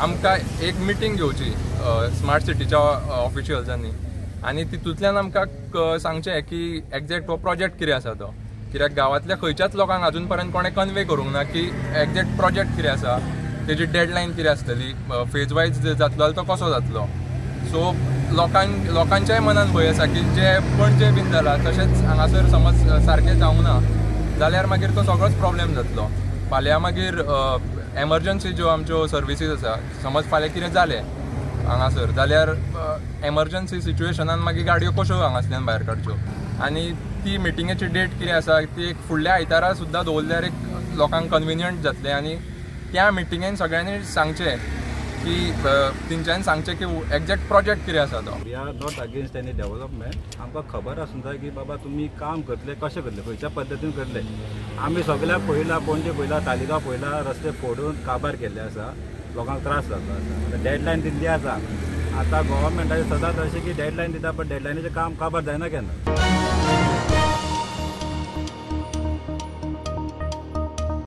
आमकां एक मिटींग घेवची स्मार्ट सिटीच्या ऑफिशियल्सांनी आनी तितूंतल्यान आमकां सांगचें की एक्झॅक्ट हो प्रोजेक्ट कितें आसा तो, कित्याक गांवांतल्या खंयच्याच लोकांक अजून पर्यंत कोणें कन्वे करूंक ना की एक्झॅक्ट प्रोजेक्ट कितें आसा, तेजी डेडलायन कितें आसतली, फेज वायज जातलो जाल्यार तो कसो जातलो. सो लोकांच्याय मनान भंय आसा की जे पणजे बीन जाला तशेंच हांगासर समज सारकें जावंक ना जाल्यार मागीर तो सगळोच प्रॉब्लेम जातलो. फाल्यां मागीर एमर्जन्सी ज्यो आमच्यो सर्विसीस आसा, समज फाल्यां कितें जालें हांगासर जाल्यार एमर्जन्सी सिच्युएशनान मागीर गाडयो कश्यो हांगासल्यान भायर काडच्यो. आनी ती मिटिंगेची डेट कितें आसा ती एक फुडल्या आयतारा सुद्दां दवरल्यार एक लोकांक कन्विनियंट जातलें. आनी त्या मिटिंगेन सगळ्यांनी सांगचें की तेंच्यांनी सांगचें की एक्झॅक्ट प्रोजेक्ट कितें आसा तो. We are not against any development. आमकां खबर आसूं जाय की बाबा तुमी काम करतले कशें करतले, खंयच्या पद्दतीन करतले. आमी सगळ्याक पळयलां, पणजे पळयलां, तालिगांव पळयलां, रस्ते फोडून काबार केल्ले आसा, लोकांक त्रास जाता आसा. डेडलायन दिल्ली आसा. आतां गव्हर्मेंटाचें सदांच अशें की डेडलायन दिता पण डेडलायनीचें काम काबार जायना केन्ना.